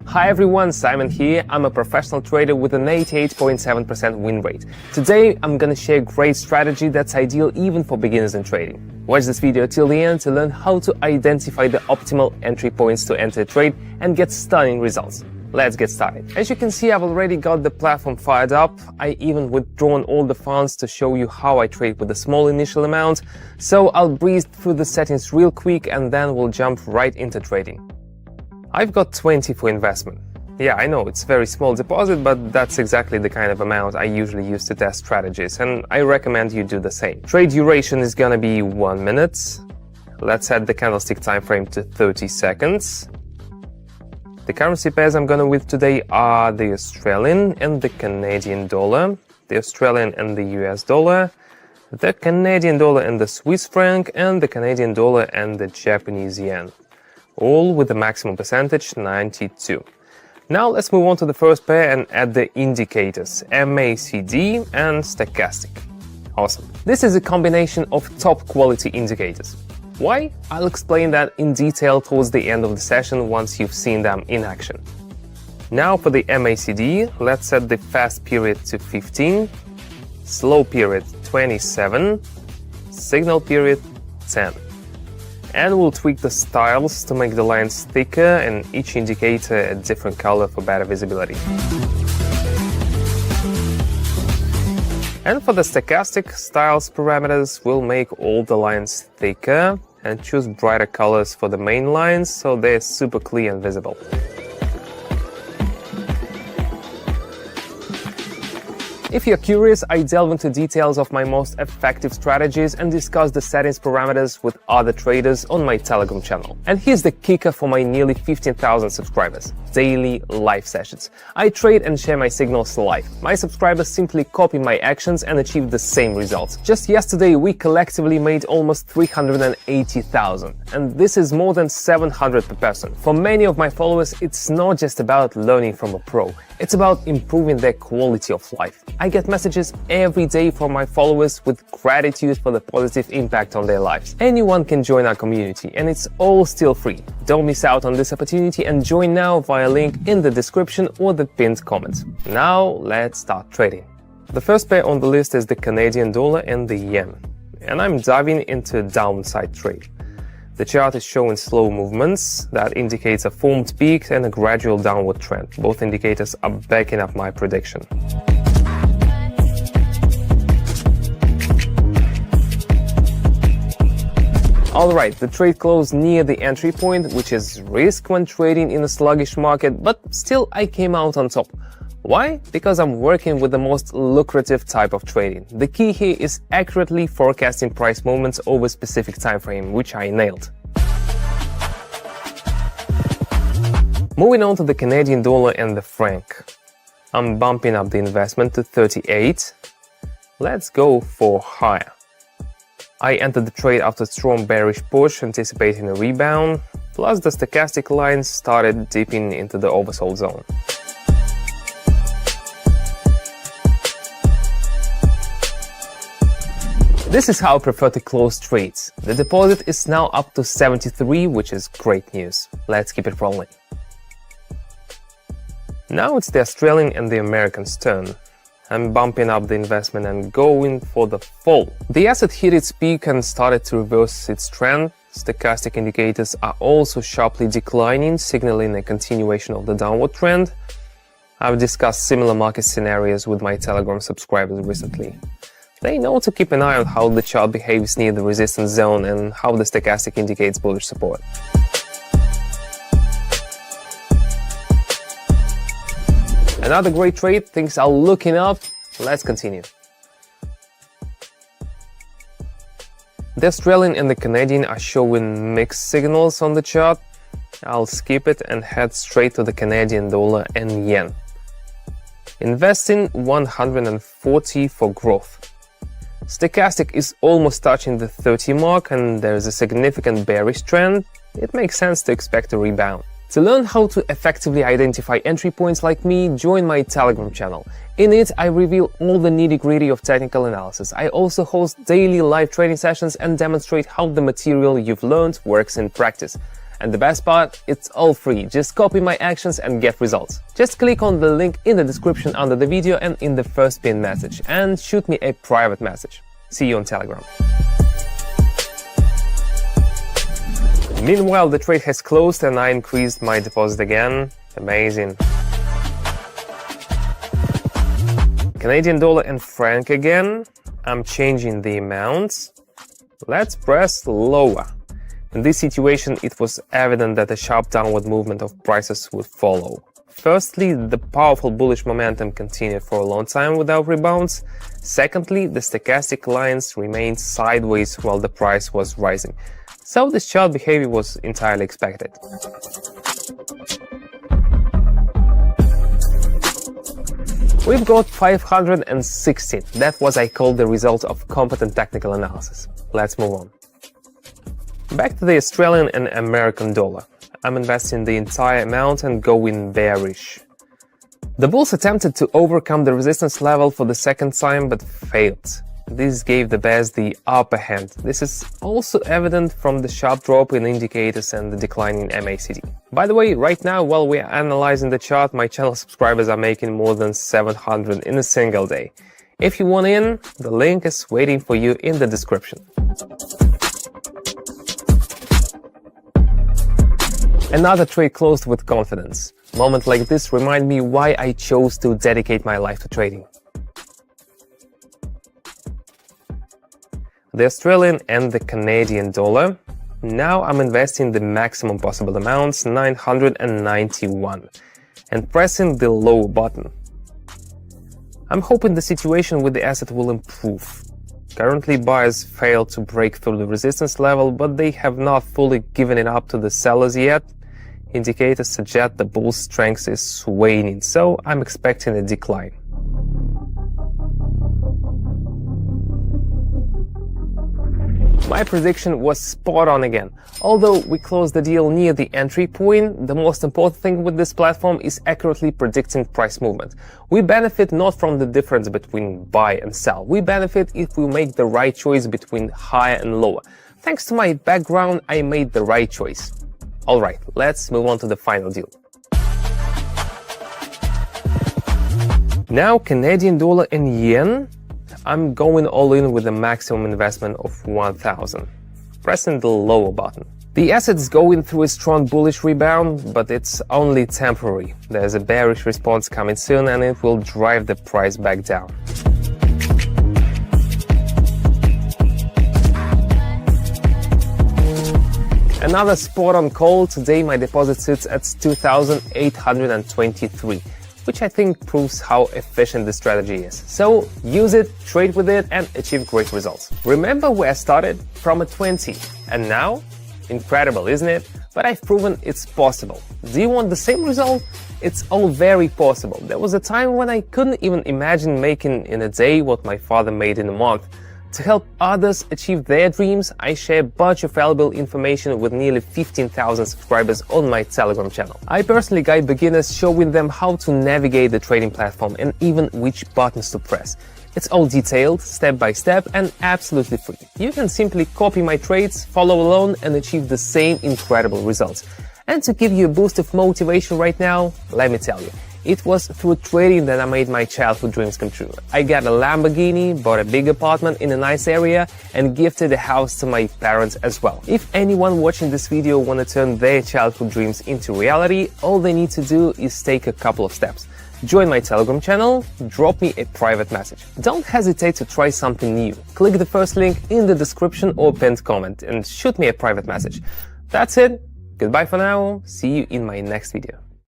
Hi everyone, Simon here. I'm a professional trader with an 88.7% win rate. Today, I'm gonna share a great strategy that's ideal even for beginners in trading. Watch this video till the end to learn how to identify the optimal entry points to enter a trade and get stunning results. Let's get started. As you can see, I've already got the platform fired up. I even withdrawn all the funds to show you how I trade with a small initial amount. So I'll breeze through the settings real quick and then we'll jump right into trading. I've got 20 for investment. Yeah, I know it's a very small deposit, but that's exactly the kind of amount I usually use to test strategies, and I recommend you do the same. Trade duration is gonna be 1 minute. Let's set the candlestick time frame to 30 seconds. The currency pairs I'm gonna with today are the Australian and the Canadian dollar, the Australian and the US dollar, the Canadian dollar and the Swiss franc, and the Canadian dollar and the Japanese yen. All with the maximum percentage 92. Now let's move on to the first pair and add the indicators MACD and stochastic. Awesome. This is a combination of top quality indicators. Why? I'll explain that in detail towards the end of the session once you've seen them in action. Now for the MACD, let's set the fast period to 15, slow period 27, signal period 10. And we'll tweak the styles to make the lines thicker and each indicator a different color for better visibility. And for the stochastic styles parameters, we'll make all the lines thicker and choose brighter colors for the main lines so they're super clear and visible. If you're curious, I delve into details of my most effective strategies and discuss the settings parameters with other traders on my Telegram channel. And here's the kicker for my nearly 15,000 subscribers: daily live sessions. I trade and share my signals live. My subscribers simply copy my actions and achieve the same results. Just yesterday, we collectively made almost 380,000, and this is more than 700 per person. For many of my followers, it's not just about learning from a pro. It's about improving their quality of life. I get messages every day from my followers with gratitude for the positive impact on their lives. Anyone can join our community, and it's all still free. Don't miss out on this opportunity and join now via link in the description or the pinned comment. Now let's start trading. The first pair on the list is the Canadian dollar and the yen, and I'm diving into a downside trade. The chart is showing slow movements that indicates a formed peak and a gradual downward trend. Both indicators are backing up my prediction. Alright, the trade closed near the entry point, which is risk when trading in a sluggish market, but still I came out on top. Why? Because I'm working with the most lucrative type of trading. The key here is accurately forecasting price movements over a specific time frame, which I nailed. Moving on to the Canadian dollar and the franc. I'm bumping up the investment to 38. Let's go for higher. I entered the trade after a strong bearish push, anticipating a rebound, plus the stochastic lines started dipping into the oversold zone. This is how I prefer to close trades. The deposit is now up to 73, which is great news. Let's keep it rolling. Now it's the Australian and the American's turn. I'm bumping up the investment and going for the fall. The asset hit its peak and started to reverse its trend. Stochastic indicators are also sharply declining, signaling a continuation of the downward trend. I've discussed similar market scenarios with my Telegram subscribers recently. They know to keep an eye on how the chart behaves near the resistance zone and how the stochastic indicates bullish support. Another great trade, things are looking up. Let's continue. The Australian and the Canadian are showing mixed signals on the chart. I'll skip it and head straight to the Canadian dollar and yen. Investing 140 for growth. Stochastic is almost touching the 30 mark and there's a significant bearish trend. It makes sense to expect a rebound. To learn how to effectively identify entry points like me, join my Telegram channel. In it, I reveal all the nitty-gritty of technical analysis. I also host daily live trading sessions and demonstrate how the material you've learned works in practice. And the best part, it's all free. Just copy my actions and get results. Just click on the link in the description under the video and in the first pinned message and shoot me a private message. See you on Telegram. Meanwhile, the trade has closed and I increased my deposit again. Amazing. Canadian dollar and franc again. I'm changing the amounts. Let's press lower. In this situation, it was evident that a sharp downward movement of prices would follow. Firstly, the powerful bullish momentum continued for a long time without rebounds. Secondly, the stochastic lines remained sideways while the price was rising. So this chart behavior was entirely expected. We've got 516. That was, I call, the result of competent technical analysis. Let's move on. Back to the Australian and American dollar. I'm investing the entire amount and going bearish. The bulls attempted to overcome the resistance level for the second time but failed. This gave the bears the upper hand. This is also evident from the sharp drop in indicators and the decline in MACD. By the way, right now, while we are analyzing the chart, my channel subscribers are making more than 700 in a single day. If you want in, the link is waiting for you in the description. Another trade closed with confidence. Moments like this remind me why I chose to dedicate my life to trading. The Australian and the Canadian dollar. Now I'm investing the maximum possible amounts, 991, and pressing the low button. I'm hoping the situation with the asset will improve. Currently, buyers failed to break through the resistance level, but they have not fully given it up to the sellers yet. Indicators suggest the bull's strength is waning, so I'm expecting a decline. My prediction was spot on again. Although we closed the deal near the entry point, the most important thing with this platform is accurately predicting price movement. We benefit not from the difference between buy and sell. We benefit if we make the right choice between higher and lower. Thanks to my background, I made the right choice. Alright, let's move on to the final deal. Now Canadian dollar and yen. I'm going all in with a maximum investment of 1,000. Pressing the lower button. The asset is going through a strong bullish rebound, but it's only temporary. There's a bearish response coming soon and it will drive the price back down. Another spot on call. Today my deposit sits at 2,823. which I think proves how efficient this strategy is. So use it, trade with it, and achieve great results. Remember where I started? From a 20. And now? Incredible, isn't it? But I've proven it's possible. Do you want the same result? It's all very possible. There was a time when I couldn't even imagine making in a day what my father made in a month. To help others achieve their dreams, I share a bunch of valuable information with nearly 15,000 subscribers on my Telegram channel. I personally guide beginners, showing them how to navigate the trading platform and even which buttons to press. It's all detailed, step by step, and absolutely free. You can simply copy my trades, follow along, and achieve the same incredible results. And to give you a boost of motivation right now, let me tell you, it was through trading that I made my childhood dreams come true. I got a Lamborghini, bought a big apartment in a nice area, and gifted a house to my parents as well. If anyone watching this video want to turn their childhood dreams into reality, all they need to do is take a couple of steps. Join my Telegram channel, drop me a private message. Don't hesitate to try something new. Click the first link in the description or pinned comment and shoot me a private message. That's it. Goodbye for now. See you in my next video.